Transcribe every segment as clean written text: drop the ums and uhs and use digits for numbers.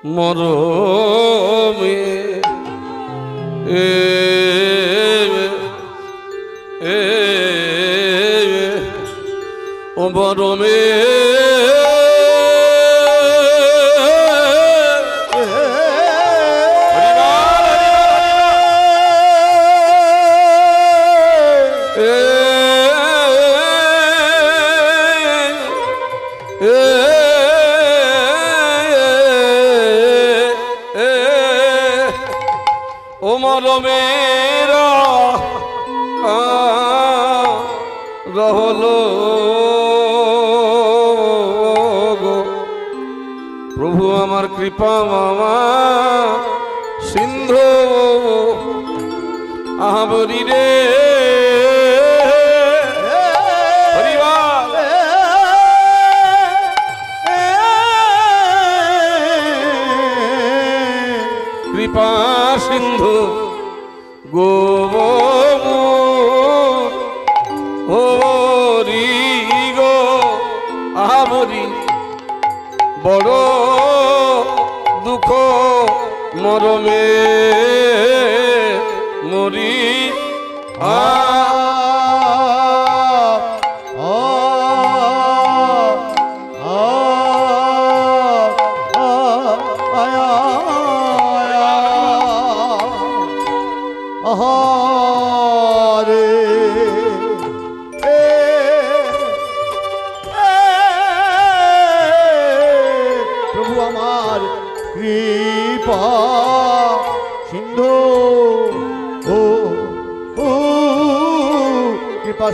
মরমে ও মরমে মেরা রহলো গো প্রভু আমার কৃপা মামা সিন্ধু আহাবরি রে কৃপা সিন্ধু গোবরি গো আহাবরি বড় দুঃখ মরমে মরি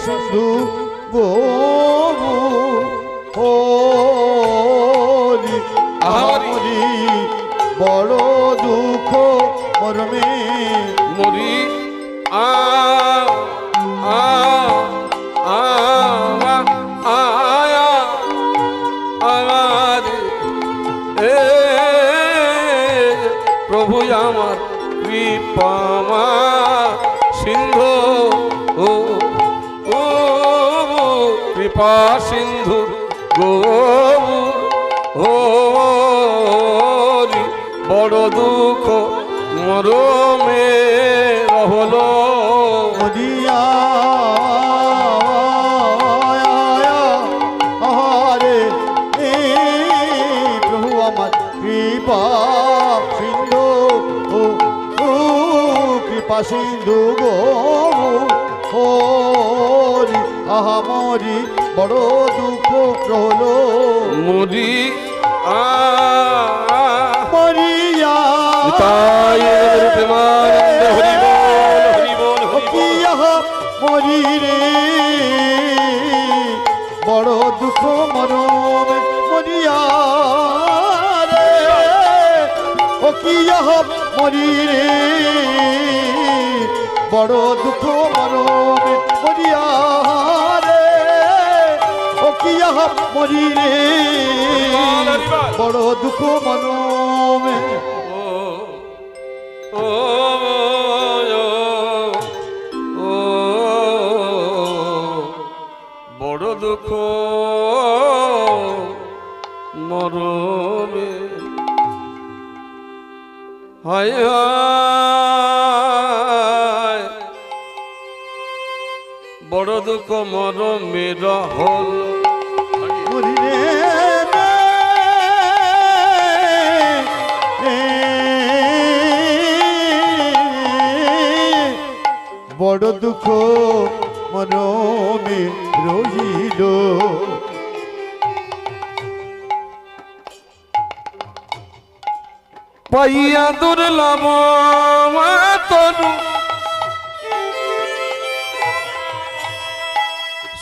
সিন্ধু গোরি আহারি বড় দুঃখ মরমে মরি প্রভু আমার কৃপা সিন্ধু কৃপা সিন্ধু গোরি বড় দুঃখ মরমে রহলো মরিয়া হরে প্রভু আমার কৃপা সিন্ধু কৃপা সিন্ধু গোরি আহামরি বড় দুঃখ রহলো মরি মরিয়া প্রেমানন্দ হরি বল হরি বল মরি রে বড় দুঃখ মরমে মরিয়া রে ও কি মরি রে বড় দুঃখ মরমে মরিয়া রে ও কি মরি রে বড় দুঃখ মরমে বড় দুঃখ মরমে হায় হায় বড় দুঃখ মরমে রহল বড় দুঃখ মরমে রহিল পাইয়া দুর্লভ তনু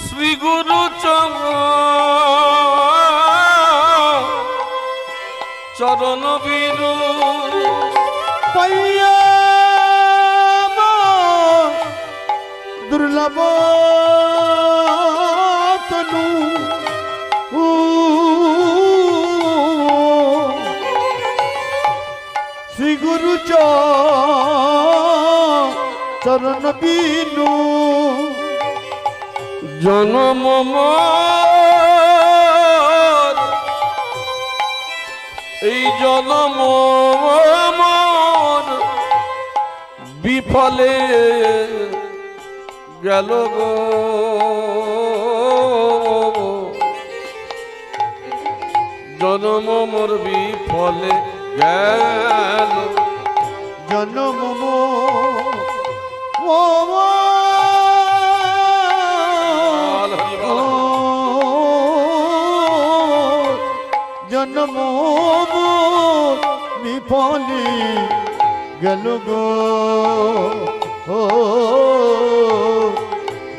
শ্রী গুরু চরণ বীরু পাইয়া দুর্লভ তনু শ্রী গুরু চরণ বিনু জনম এই জনম মোর বিফলে গেল গো, জনম মোর বিফলে গেল, জনম জনম বিফলে গেল গো,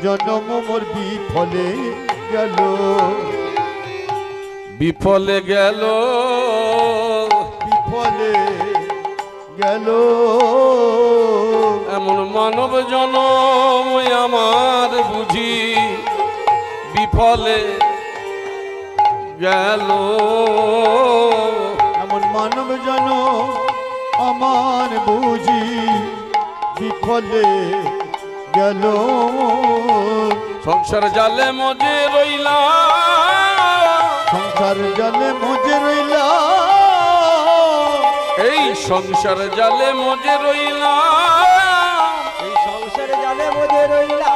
জনম মোর বিফলে গেল, বিফলে গেল, বিফলে গেল। এমন মানব জনম আমার বুঝি বিফলে গেল, এমন মানব জন আমার বুঝি বিফলে গেল, সংসার জালে মজে রইলাম, সংসার জলে মজে রইলা, এই সংসার জালে মজে রইলাম, এই সংসারে জালে মজে রইলা,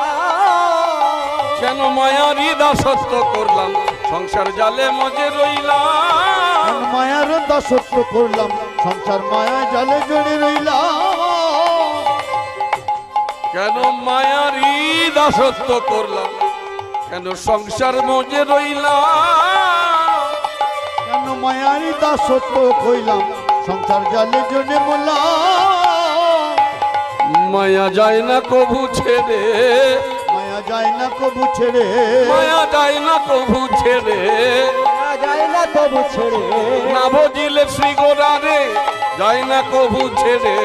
কেন মায়ারি দাসত্ব করলাম, সংসার জালে মজে রইলাম, মায়ার দাসত্ব করলাম, সংসার মায়া জালে জড়ে রইলাম, কেন মায়ারি দাসত্ব করলাম, কেন সংসার মজে রইলাম, কেন মায়ারি দাসত্ব কইলাম, সংসার জালে জড়ে মোলাম, মায়া যায় না কভু ছেড়ে, মায়া যায় না কবু ছেড়ে, মায়া যায় না কভু ছেড়ে, যায় না তবু ছেড়ে, না ভজিলে শ্রীগোরারে যায় না কভু ছেড়ে,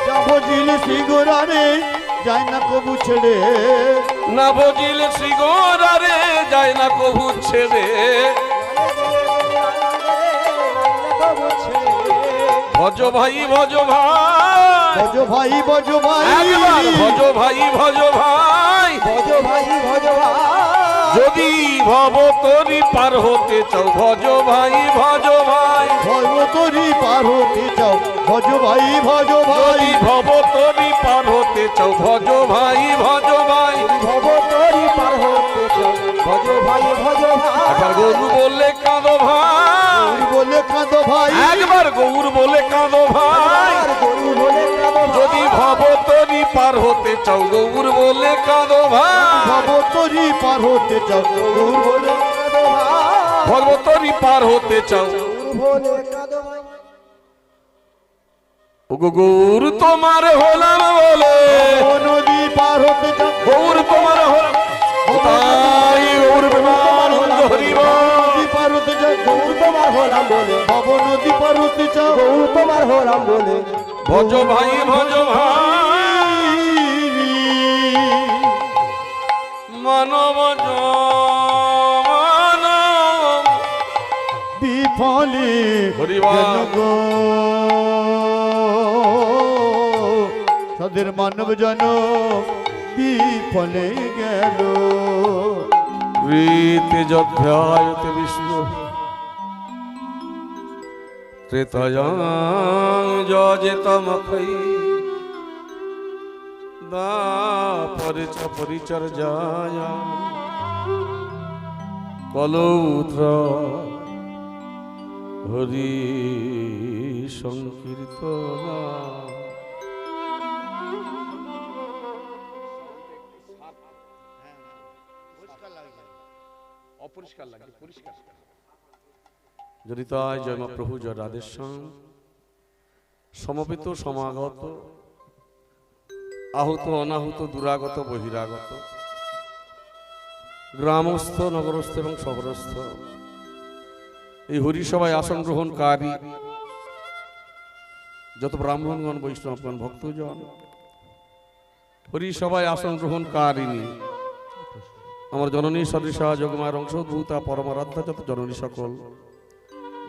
যাব জিলে সিগোরারে যায় না কবু ছেড়ে, না ভজিলে শ্রীগোরারে যায় না কভু ছেড়ে, তবু ছেড়ে, ভজ ভাই ভজ ভাই, ভজ ভাই ভজ ভাই, একবার ভজ ভাই ভজ ভাই, ভজ ভাই ভজ ভাই, যদি ভব তরি পার হতে চাও ভজ ভাই ভজ ভাই, ভজ তরি পার হতে চাও ভজ ভাই ভজ ভাই, যদি ভব তরি পার হতে চাও ভজ ভাই ভজ ভাই, ভব তরি পার হতে চাও, ভজ ভাই ভজ ভাই, একবার গরু বলে কাঁদো ভাই, গৌর বলে কাঁদো ভাই, একবার গৌর বলে কাঁদো ভাই, আর গরু বলে কাঁদো ভাই, যদি ভব তরি পার হতে চাও গৌর বলে কাঁদো ভাই, ভব তরি পার হতে চাও গৌর বলে কাঁদো ভাই, ভব তরি পার হতে চাও, গরু বলে কাঁদো ভাই, ওগো গৌর তোমার হলাম বলে, ও নদী পার হতে চাও গৌর তোমার হলাম তাই গৌর প্রেমানন্দ হরিব, নদী পার হতে চাও গৌর তোমার হলাম বলে, ভব নদী পার হতে চাও গরু তোমার হলাম বলে, ভজ ভাই ভজ ভাই, মানব জনম বিফলে হরিবা। গেল গো, তাদের মানব জন বিফলে গেল, প্রীতি যধ্যায়তে বিষ্ণু ত্রেতয়াং যজেতমখৈ দাপরে চ পরিচর্যায়া কলৌত্র হরি সংকীর্তনা। অপরিষ্কার লাগে, পরিষ্কার যদি তাই জয় মা প্রভু জয় রাধেশ্যাম। সমবেত সমাগত আহুত অনাহুত দুরাগত বহিরাগত গ্রামস্থ নগরস্থ এবং শহরস্থ এই হরিসভায় আসন গ্রহণকারী যত ব্রাহ্মণগণ বৈষ্ণবগণ ভক্তজন, হরিসভায় আসন গ্রহণকারিণী আমার জননী সদৃশা যোগমায়ের অংশভূতা পরমারাধ্যা যত জননী সকল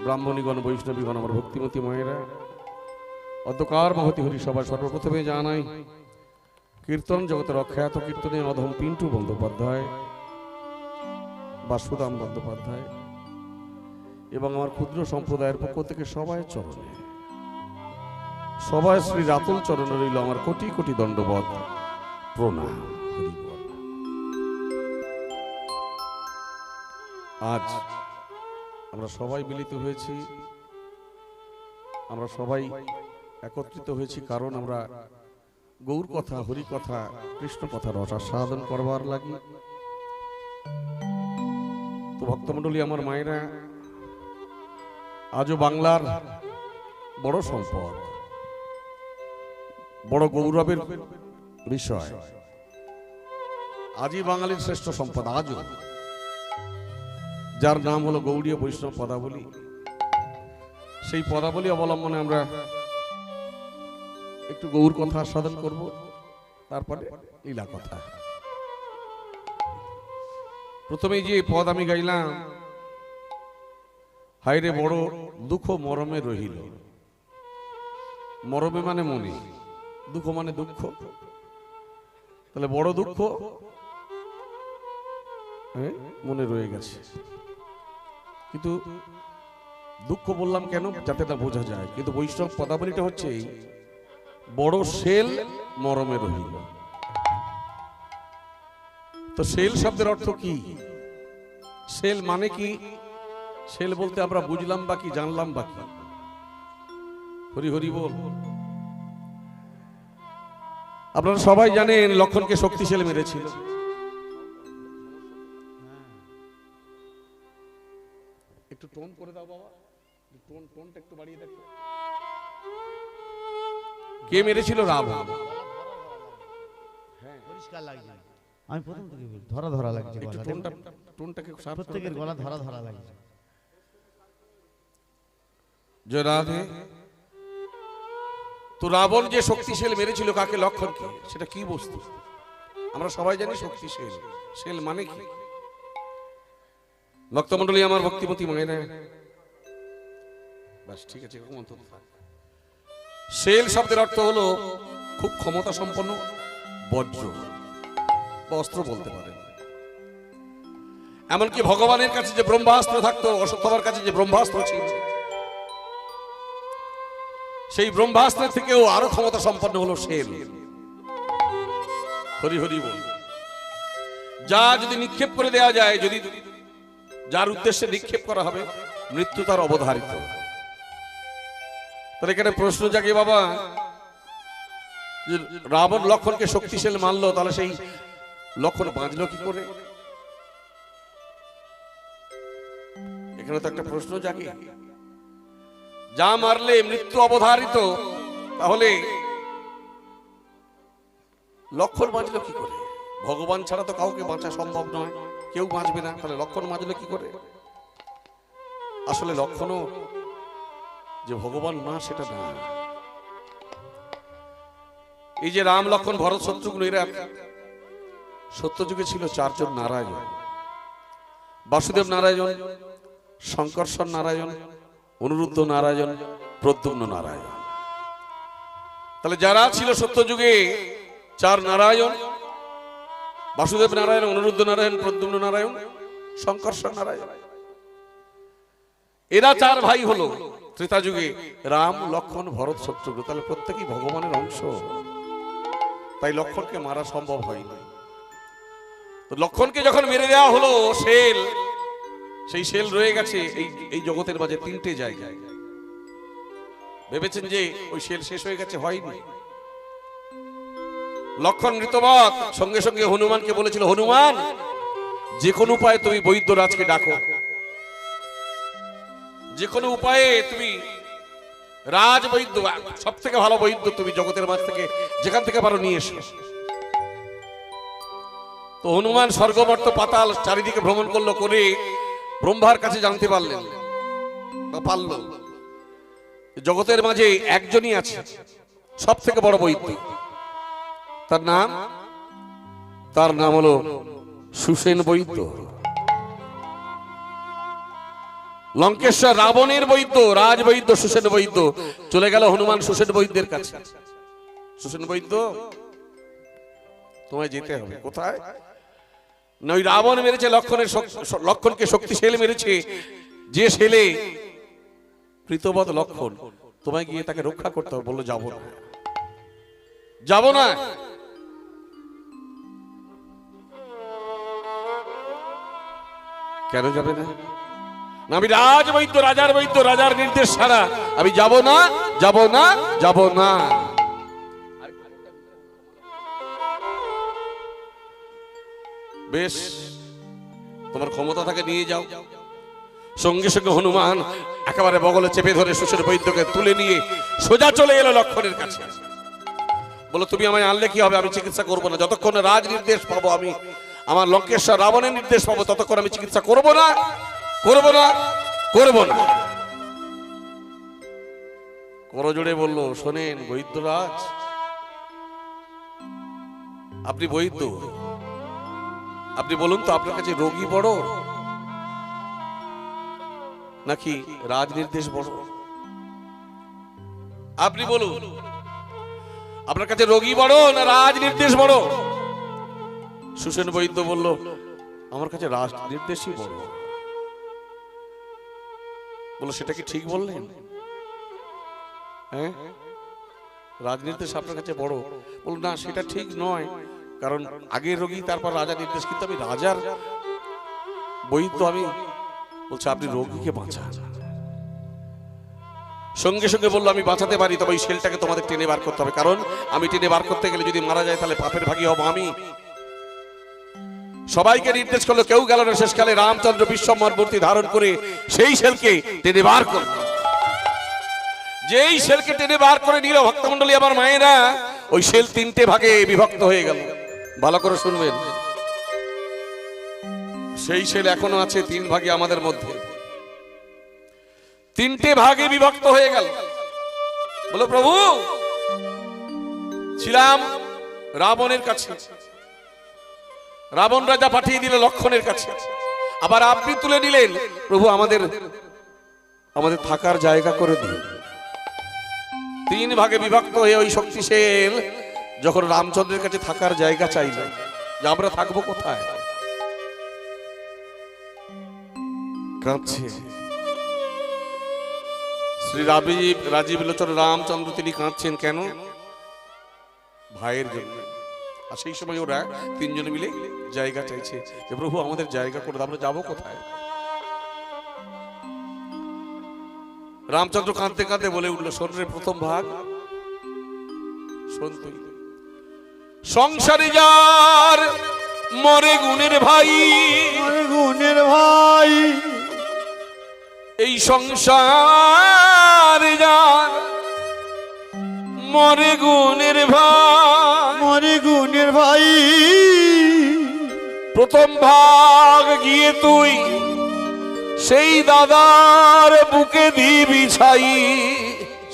ব্রাহ্মণীগণ বৈষ্ণবীগণ আমার ভক্তিমতী মায়েরা, অধ্যকার মহতি হরিসভা সর্বপ্রথমে জানাই কীর্তন জগতের অখ্যাত কীর্তনে অধম পিন্টু বন্দ্যোপাধ্যায়, বাসুদাম বন্দ্যোপাধ্যায় এবং আমার ক্ষুদ্র সম্প্রদায়ের পক্ষ থেকে সবাই চরণে, সবাই শ্রী রাতুল চরণে রইল আমার কোটি কোটি দণ্ডবত প্রণাম। হরি বল। আজ আমরা সবাই মিলিত হয়েছি, আমরা সবাই একত্রিত হয়েছি কারণ আমরা গৌর কথা, হরি কথা, কৃষ্ণ কথা রসাস্বাদন করবার লাগি। তো ভক্তমণ্ডলী, আমার মায়েরা, আজও বাংলার বড় সম্পদ, বড় গৌরবের বিষয়, আজই বাঙালির শ্রেষ্ঠ সম্পদ, আজও, যার নাম হলো গৌড়ীয় বৈষ্ণব পদাবলী। সেই পদাবলী অবলম্বনে আমরা একটু গৌর কথা আস্বাদন করব, তারপরে লীলা কথা। প্রথমেই যে পদ আমি গাইলাম, হায়রে বড় দুঃখ মরমে রহিল। মরমে মানে মনে, দুঃখ মানে দুঃখ, তাহলে বড় দুঃখ মনে রয়ে গেছে। কিন্তু দুঃখ বললাম কেন, যাতে তা বোঝা যায়। কিন্তু বৈষ্ণব পদাবলীটা হচ্ছে এই, বড় শেল মরমে রহিল। তো শেল শব্দের অর্থ কি? শেল মানে কি? শেল বলতে আমরা বুঝলাম বা কি, জানলাম বা কি? হরি হরি বল। আপনারা সবাই জানেন লক্ষণকে শক্তিশালী মেরেছিল। একটু টোন করে দাও বাবা, টোনটা একটু বাড়িয়ে দেখো। কে মেরেছিল? রাবণ। হ্যাঁ, পরিষ্কার লাগছে। আমি প্রথম থেকে বলি, ধরা ধরা লাগছে একটু টোনটাকে শার্প করে প্রত্যেকের গলা ধরা ধরা লাগছে। জয় রাধে। তো রাবণ যে শক্তিশালী মেরেছিল কাকে? লক্ষণকে। সেটা কি বস্তু? আমরা সবাই জানি শক্তিশালী। শেল মানে কি? ভক্তমণ্ডলী, আমার ভক্তিমতী মায়েরা, বাস ঠিক আছে, এরকম অন্তত থাক। শেল শব্দের অর্থ হলো খুব ক্ষমতা সম্পন্ন বজ্র বা অস্ত্র বলতে পারেন। এমনকি ভগবানের কাছে যে ব্রহ্মাস্ত্র থাকতো, অশ্বত্থামার কাছে যে ব্রহ্মাস্ত্র ছিল, সেই ব্রহ্মাস্ত্রের থেকেও আরো ক্ষমতা সম্পন্ন হলো শেল। হরি হরি বল। যা যদি নিক্ষেপ করে দেওয়া যায়, যদি যার উদ্দেশ্যে নিক্ষেপ করা হবে, মৃত্যু তার অবধারিত। তাহলে এখানে প্রশ্ন জাগে বাবা, যে রাবণ লক্ষণকে শক্তিশালী মানলো, তাহলে সেই লক্ষণ বাঁচলো কি করে? এখানে তো একটা প্রশ্ন জাগে। যা মারলে মৃত্যু অবধারিত, তাহলে লক্ষণ বাঁচলো কি করে? ভগবান ছাড়া তো কাউকে বাঁচা সম্ভব নয়, কেউ বাঁচবে না, তাহলে লক্ষণ বাঁচলো কি করে? আসলে লক্ষণও যে ভগবান না, সেটা না। এই যে রাম, লক্ষণ, ভরত, শত্রুঘ্ন, এরা সত্যযুগে ছিল চারজন নারায়ণ: বাসুদেব নারায়ণ, শঙ্কর্ষণ নারায়ণ, অনুরুদ্ধ নারায়ণ, প্রদ্যুম্ন নারায়ণ। তাহলে যারা ছিল সত্যযুগে চার নারায়ণ, বাসুদেব নারায়ণ, অনুরুদ্ধ নারায়ণ, প্রদ্যুম্ন নারায়ণ, শঙ্কর্ষণ নারায়ণ, এরা চার ভাই হলো ত্রেতা যুগে রাম, লক্ষণ, ভরত, শত্রুঘ্ন। তাহলে প্রত্যেকেই ভগবানের অংশ, তাই লক্ষণকে মারা সম্ভব হয়নি। তো লক্ষণকে যখন মেরে দেওয়া হলো, শেল, সেই শেল রয়ে গেছে এই জগতের মাঝে তিনটে জায়গায়। ভেবেছেন যে ওই শেল শেষ হয়ে গেছে? হয়নি। লক্ষণ মৃতবাদ, সঙ্গে সঙ্গে হনুমানকে বলেছিল, হনুমান, যে কোনো উপায়ে তুমি বৈদ্যরাজকে ডাকো, যে কোনো উপায়ে তুমি রাজ বৈদ্য, সব থেকে ভালো বৈদ্য তুমি জগতের মাঝ থেকে যেখান থেকে পারো নিয়ে এসো। তো হনুমান স্বর্গমর্ত পাতাল চারিদিকে ভ্রমণ করলো, করে ব্রহ্মার কাছে জানতে পারলেন বা পারল জগতের মাঝে একজনই আছে সব থেকে বড় বৈদ্য। তার নাম হলো সুসেন বৈদ্য। লঙ্কেশ্বর রাবণের বৈদ্য, রাজ বৈদ্য সুসেন বৈদ্য। চলে গেল হনুমান সুসেন বৈদ্যের কাছে। সুসেন বৈদ্য, তোমায় যেতে হবে। কোথায়? না, ওই রাবণ মেরেছে লক্ষণকে শক্তিশালী মেরেছে, যে ছেলে প্রীতবৎ লক্ষণ, তোমায় গিয়ে তাকে রক্ষা করতে হবে। বললো যাব না, যাব না। কেন যাবে না? না, আমি রাজবৈদ্য, রাজার বৈদ্য, রাজার নির্দেশ ছাড়া আমি যাব না, যাব না, যাব না। বেশ, তোমার ক্ষমতা থাকে, নিয়ে যাও। সঙ্গে সঙ্গে হনুমান একেবারে বগলে চেপে ধরে সুসেন বৈদ্যকে তুলে নিয়ে সোজা চলে এলো লক্ষণের কাছে। বলো, তুমি আমায় আনলে কি হবে? আমি চিকিৎসা করবো না যতক্ষণ রাজ নির্দেশ পাবো, আমি আমার লঙ্কেশ্বর রাবণের নির্দেশ পাবো, ততক্ষণ আমি চিকিৎসা করবো না, করবো না, করবো না। করজোড়ে বললো, শোনেন বৈদ্যরাজ, আপনি বৈদ্য, আপনি বলুন তো আপনার কাছে রোগী বড় নাকি রাজ নির্দেশ বড়? আপনি বলুন, আপনার কাছে রোগী বড় না রাজ নির্দেশ বড়? সুসেন বৈদ্য বলল, আমার কাছে রাজ নির্দেশই বড়। বলো, সেটা কি ঠিক বললেন? হ্যাঁ, রাজ নির্দেশ আপনার কাছে বড়। বল, না সেটা ঠিক নয়, কারণ আগে রোগী তারপর রাজা নির্দেশ, কিন্তু আমি রাজার বৈদ্য। আমি বলছি আপনি রোগীকে বাঁচান। সঙ্গে সঙ্গে বললো, আমি বাঁচাতে পারি, তবে ওই শেলটাকে তোমাদের টেনে বার করতে হবে, কারণ আমি টেনে বার করতে গেলে যদি মারা যায় তাহলে পাপের ভাগী হব আমি। সবাইকে নির্দেশ করলো, কেউ গেল না। শেষকালে রামচন্দ্র বিশ্বম্বর মূর্তি ধারণ করে সেই শেলকে টেনে বার করল। যেই শেলকে টেনে বার করে নিল ভক্তমণ্ডলী, আমার মায়েরা, ওই শেল তিনটে ভাগে বিভক্ত হয়ে গেল। ভালো করে শুনবেন, সেই শেল এখনো আছে তিন ভাগে আমাদের মধ্যে, তিনটে ভাগে বিভক্ত হয়ে গেল। বলো, প্রভু ছিলাম রাবণের কাছে, রাবণ রাজা পাঠিয়ে দিল লক্ষণের কাছে, আবার আপনি তুলে নিলেন। প্রভু আমাদের আমাদের থাকার জায়গা করে দিন। তিন ভাগে বিভক্ত হয়ে ওই শক্তিশীল যখন রামচন্দ্রের কাছে থাকার জায়গা চাইল, যে আমরা থাকবো কোথায়, কাঁদছে। শ্রী রাজীব লোচন রামচন্দ্র তিনি কাঁদছেন কেন? ভাইয়ের জন্য। আর সেই সময় ওরা তিনজনে মিলে জায়গা চাইছে, যে প্রভু আমাদের জায়গা করে, আমরা যাবো কোথায়? রামচন্দ্র কাঁদতে কাঁদতে বলে উঠলো, শোন রে প্রথম ভাগ, শোন তুই, সংসারে যার মরে গুণের ভাই, গুণের ভাই, এই সংসার যার মরে গুণের ভাই, মরে গুণের ভাই, প্রথম ভাগ গিয়ে তুই সেই দাদার বুকে দিবি ছাই,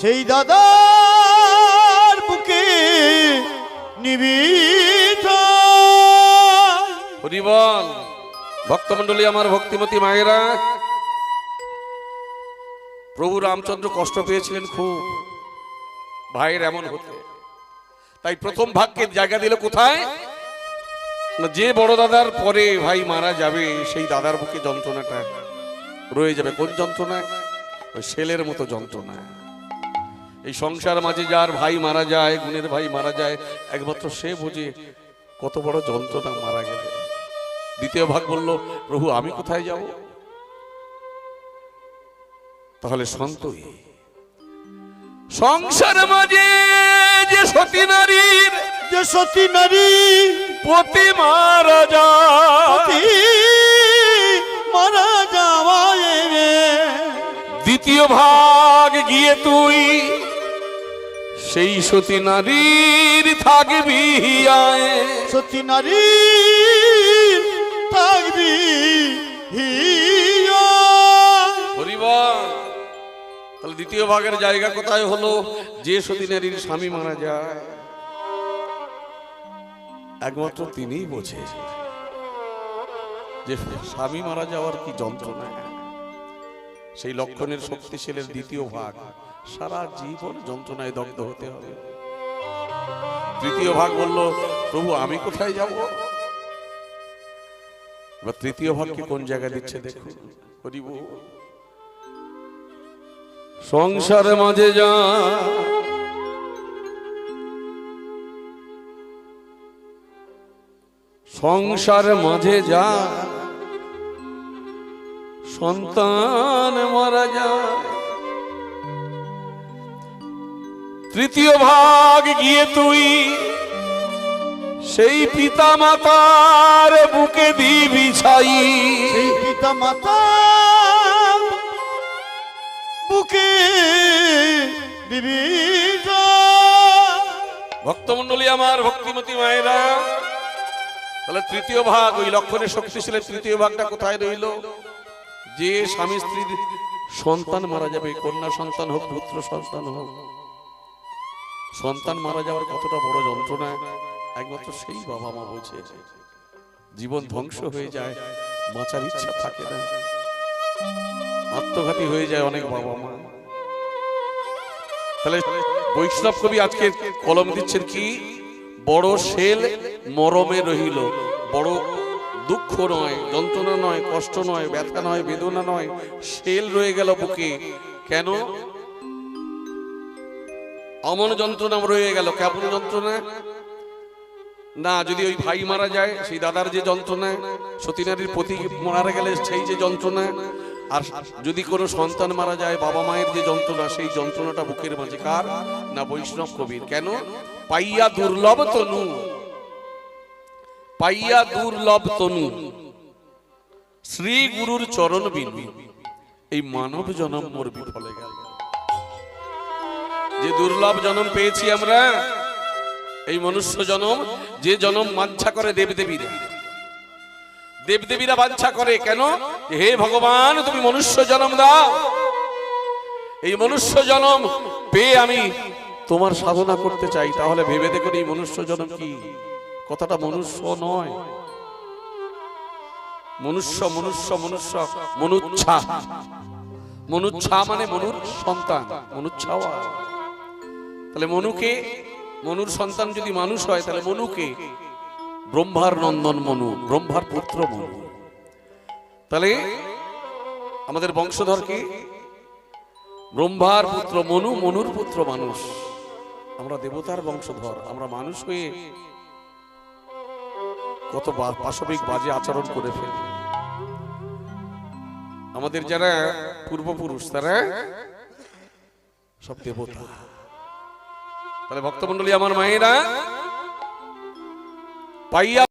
সেই দাদার বুকে নিবি হরি বল। ভক্তমণ্ডলী, আমার ভক্তিমতী মায়েরা, প্রভু রামচন্দ্র কষ্ট পেয়েছিলেন খুব ভাইয়ের এমন হতে, তাই প্রথম ভাগকে জায়গা দিল কোথায়? না, যে বড় দাদার পরে ভাই মারা যাবে সেই দাদার বুকে যন্ত্রণাটা রয়ে যাবে। কোন যন্ত্রণা? ওই শেলের মতো যন্ত্রণা। এই সংসার মাঝে যার ভাই মারা যায়, গুণের ভাই মারা যায়, একমাত্র সে বোঝে কত বড় যন্ত্রণা মারা গেলে। দ্বিতীয় ভাগ বলল, প্রভু আমি কোথায় যাব? তাহলে সন্তই সংসার মাঝে যে সতী নারীর, যে সতী নারী পতি মারা যায়, মারা যাওয়ায় দ্বিতীয় ভাগ গিয়ে তুই সেই সতী নারীর থাকবি আয়, সতী নারী থাকবি হরিবল। তাহলে দ্বিতীয় ভাগের জায়গা কোথায় হলো? যে সতী নারীর স্বামী মারা যায়, একমাত্র তিনিই বোঝে যে স্বামী মারা যাওয়ার কি যন্ত্রণা। সেই লক্ষণের শক্তিশীলের দ্বিতীয় ভাগ সারা জীবন যন্ত্রণায় দগ্ধ হতে হবে। তৃতীয় ভাগ বলল, প্রভু আমি কোথায় যাব? এবার তৃতীয় ভাগকে কোন জায়গা দিচ্ছে দেখুন। হরিব, সংসার মাঝে যা সংসার মাঝে যা সন্তান মারা যায়, তৃতীয় ভাগ গিয়ে তুই সেই পিতা মাতার বুকে দিবি ছাই। সেই পিতা মাতা বুকে দিবি ভক্তমন্ডলী আমার, ভক্তিমতী মায়েরা, তাহলে তৃতীয় ভাগ ওই লক্ষণের শক্তিশালী তৃতীয় ভাগটা কোথায় রইল? যে স্বামী স্ত্রীর সন্তান মারা যাবে, কন্যা সন্তান হোক পুত্র সন্তান হোক, সন্তান মারা যাওয়ার কতটা বড় যন্ত্রণা একমাত্র সেই বাবা মা বোঝে। জীবন ধ্বংস হয়ে যায়, বাঁচার ইচ্ছা থাকে না, আত্মঘাতী হয়ে যায় অনেক বাবা মা। তাহলে বৈষ্ণব কবি আজকে কলম দিচ্ছেন কি? বড় শেল মরমে রহিল। বড় দুঃখ নয়, যন্ত্রণা নয়, কষ্ট নয়, ব্যথা নয়, বেদনা নয়, শেল রয়ে গেল বুকে। কেন? অমন যন্ত্রণা রয়ে গেল। কেমন যন্ত্রণা? না, যদি ওই ভাই মারা যায় সেই দাদার যে যন্ত্রণা, সতীনারীর পতি মারা গেলে সেই যে যন্ত্রণা, আর যদি কোনো সন্তান মারা যায় বাবা মায়ের যে যন্ত্রণা, সেই যন্ত্রণাটা বুকের মাঝে কার? না বৈষ্ণব কবির। কেন? পাইয়া দুর্লভ তনু, পাইয়া দুর্লভ তনু শ্রী গুরুর চরণ বিনু, এই মানব জনম মোর বিফলে গেল। যে দুর্লভ জনম পেয়েছি আমরা, এই মনুষ্য জনম, যে জনম বাঞ্ছা করে দেবদেবীরা, দেবদেবীরা বাঞ্ছা করে কেন? হে ভগবান, তুমি মনুষ্য জনম দাও। এই মনুষ্য জনম পেয়ে আমি তোমার সাধনা করতে চাই। তাহলে ভেবে দেখুন এই মনুষ্য জনম কি? কথাটা মনুষ্য নয়, মনুষ্য মনুষ্য মনুষ্য মনুচ্ছা, মনুচ্ছা মানে মনুর সন্তান, মনুচ্ছাওয়া। তাহলে মনুকে, মনুর সন্তান যদি মানুষ হয়, তাহলে মনুকে ব্রহ্মার নন্দন মনু, ব্রহ্মার পুত্র মনু। তাহলে আমাদের বংশধর কি? ব্রহ্মার পুত্র মনু, মনুর পুত্র মানুষ। আমরা দেবতার বংশধর, আমরা মানুষ হয়ে কত পাশবিক বাজে আচরণ করে ফেলি। আমাদের যারা পূর্বপুরুষ তারা সব দেবতা। তাহলে ভক্তমন্ডলী আমার মায়েরা, পাইয়া